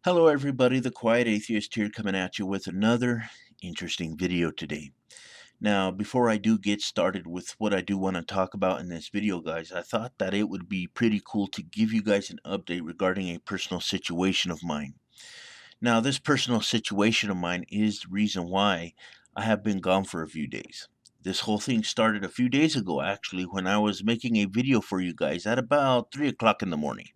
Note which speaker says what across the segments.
Speaker 1: Hello, everybody. The Quiet Atheist here coming at you with another interesting video today. Now, before I do get started with what I do want to talk about in this video, guys, I thought that it would be pretty cool to give you guys an update regarding a personal situation of mine. Now, this personal situation of mine is the reason why I have been gone for a few days. This whole thing started a few days ago, actually, when I was making a video for you guys at about 3 o'clock in the morning.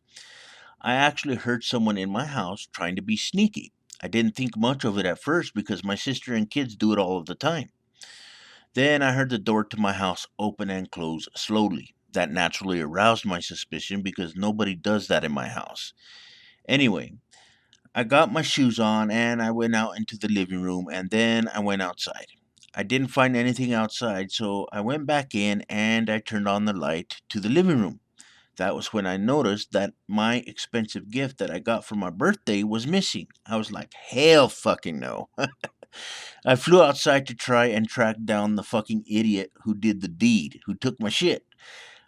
Speaker 1: I actually heard someone in my house trying to be sneaky. I didn't think much of it at first because my sister and kids do it all of the time. Then I heard the door to my house open and close slowly. That naturally aroused my suspicion because nobody does that in my house. Anyway, I got my shoes on and I went out into the living room and then I went outside. I didn't find anything outside, so I went back in and I turned on the light to the living room. That was when I noticed that my expensive gift that I got for my birthday was missing. I was like, hell fucking no. I flew outside to try and track down the fucking idiot who did the deed, who took my shit.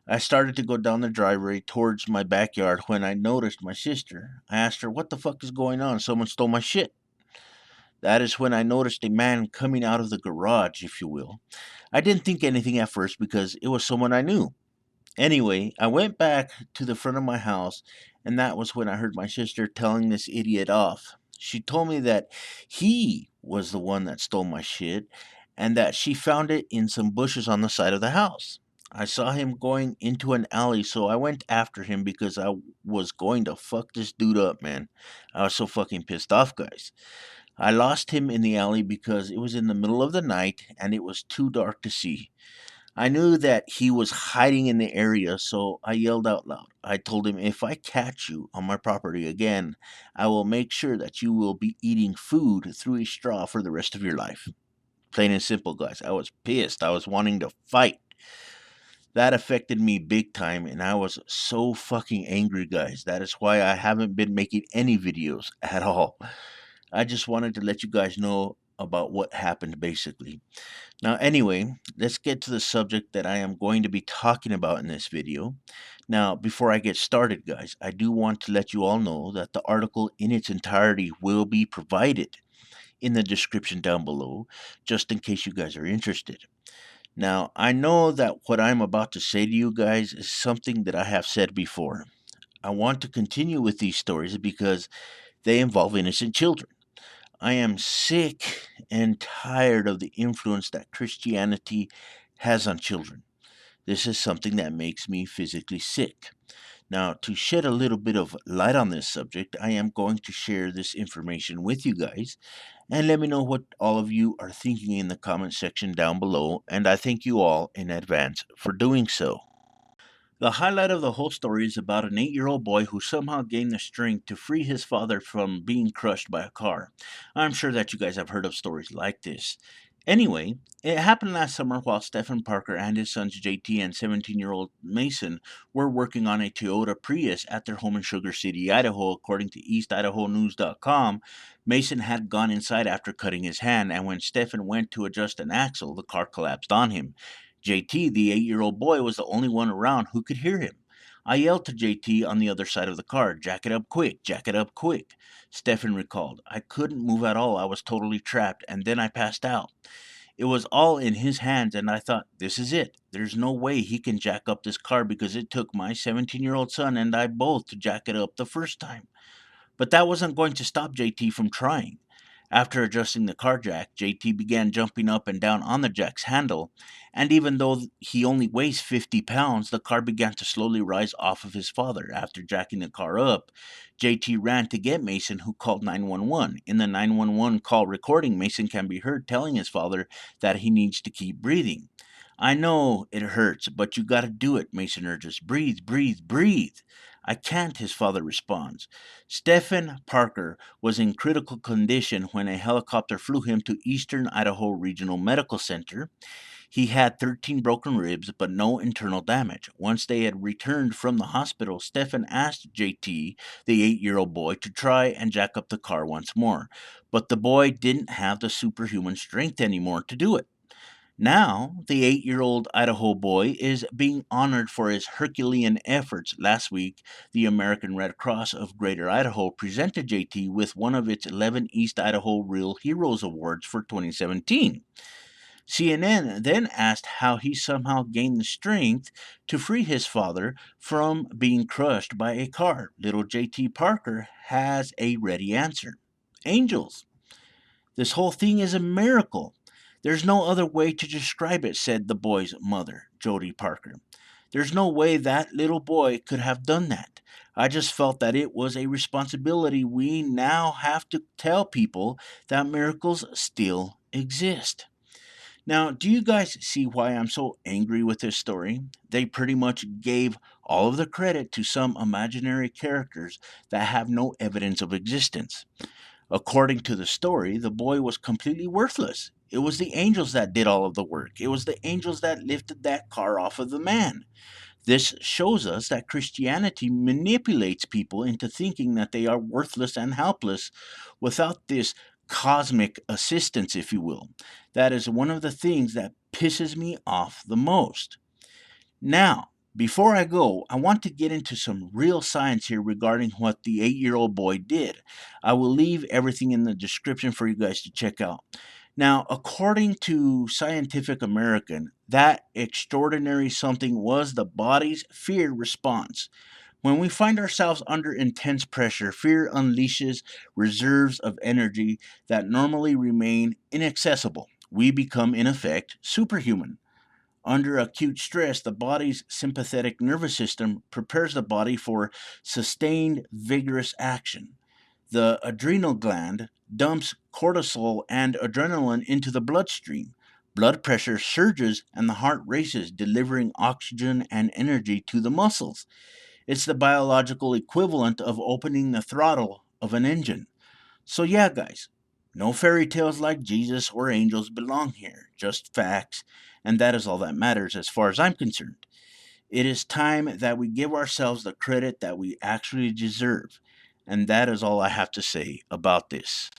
Speaker 1: I started to go down the driveway towards my backyard when I noticed my sister. I asked her, what the fuck is going on? Someone stole my shit. That is when I noticed a man coming out of the garage, if you will. I didn't think anything at first because it was someone I knew. Anyway, I went back to the front of my house, and that was when I heard my sister telling this idiot off. She told me that he was the one that stole my shit and that she found it in some bushes on the side of the house. I saw him going into an alley, so I went after him because I was going to fuck this dude up, man. I was so fucking pissed off, guys. I lost him in the alley because it was in the middle of the night and it was too dark to see. I knew that he was hiding in the area, so I yelled out loud. I told him, if I catch you on my property again, I will make sure that you will be eating food through a straw for the rest of your life. Plain and simple, guys. I was pissed. I was wanting to fight. That affected me big time, and I was so fucking angry, guys. That is why I haven't been making any videos at all. I just wanted to let you guys know about what happened, basically. Now, anyway, let's get to the subject that I am going to be talking about in this video. Now, before I get started, guys, I do want to let you all know that the article in its entirety will be provided in the description down below, just in case you guys are interested. Now, I know that what I'm about to say to you guys is something that I have said before. I want to continue with these stories because they involve innocent children. I am sick and tired of the influence that Christianity has on children. This is something that makes me physically sick. Now, to shed a little bit of light on this subject, I am going to share this information with you guys and let me know what all of you are thinking in the comment section down below, and I thank you all in advance for doing so. The highlight of the whole story is about an 8-year-old boy who somehow gained the strength to free his father from being crushed by a car. I'm sure that you guys have heard of stories like this. Anyway, it happened last summer while Stephen Parker and his sons JT and 17-year-old Mason were working on a Toyota Prius at their home in Sugar City, Idaho. According to EastIdahoNews.com, Mason had gone inside after cutting his hand, and when Stephen went to adjust an axle, the car collapsed on him. JT, the 8-year-old boy, was the only one around who could hear him. I yelled to JT on the other side of the car, jack it up quick, jack it up quick. Stefan recalled. I couldn't move at all. I was totally trapped, and then I passed out. It was all in his hands, and I thought, this is it. There's no way he can jack up this car because it took my 17-year-old son and I both to jack it up the first time. But that wasn't going to stop JT from trying. After adjusting the car jack, JT began jumping up and down on the jack's handle, and even though he only weighs 50 pounds, the car began to slowly rise off of his father. After jacking the car up, JT ran to get Mason, who called 911. In the 911 call recording, Mason can be heard telling his father that he needs to keep breathing. I know it hurts, but you gotta do it, Mason urges. Breathe, breathe, breathe. I can't, his father responds. Stephen Parker was in critical condition when a helicopter flew him to Eastern Idaho Regional Medical Center. He had 13 broken ribs, but no internal damage. Once they had returned from the hospital, Stephen asked JT, the 8-year-old boy, to try and jack up the car once more. But the boy didn't have the superhuman strength anymore to do it. Now, the 8-year-old Idaho boy is being honored for his Herculean efforts. Last week, the American Red Cross of Greater Idaho presented JT with one of its 11 East Idaho Real Heroes Awards for 2017. CNN then asked how he somehow gained the strength to free his father from being crushed by a car. Little JT Parker has a ready answer: angels. This whole thing is a miracle. There's no other way to describe it, said the boy's mother, Jody Parker. There's no way that little boy could have done that. I just felt that it was a responsibility we now have to tell people that miracles still exist. Now, do you guys see why I'm so angry with this story? They pretty much gave all of the credit to some imaginary characters that have no evidence of existence. According to the story, the boy was completely worthless. It was the angels that did all of the work. It was the angels that lifted that car off of the man. This shows us that Christianity manipulates people into thinking that they are worthless and helpless without this cosmic assistance, if you will. That is one of the things that pisses me off the most. Now, before I go, I want to get into some real science here regarding what the 8-year-old boy did. I will leave everything in the description for you guys to check out. Now, according to Scientific American, that extraordinary something was the body's fear response. When we find ourselves under intense pressure, fear unleashes reserves of energy that normally remain inaccessible. We become, in effect, superhuman. Under acute stress, the body's sympathetic nervous system prepares the body for sustained, vigorous action. The adrenal gland dumps cortisol and adrenaline into the bloodstream. Blood pressure surges and the heart races, delivering oxygen and energy to the muscles. It's the biological equivalent of opening the throttle of an engine. So, yeah, guys, no fairy tales like Jesus or angels belong here, just facts, and that is all that matters as far as I'm concerned. It is time that we give ourselves the credit that we actually deserve, and that is all I have to say about this.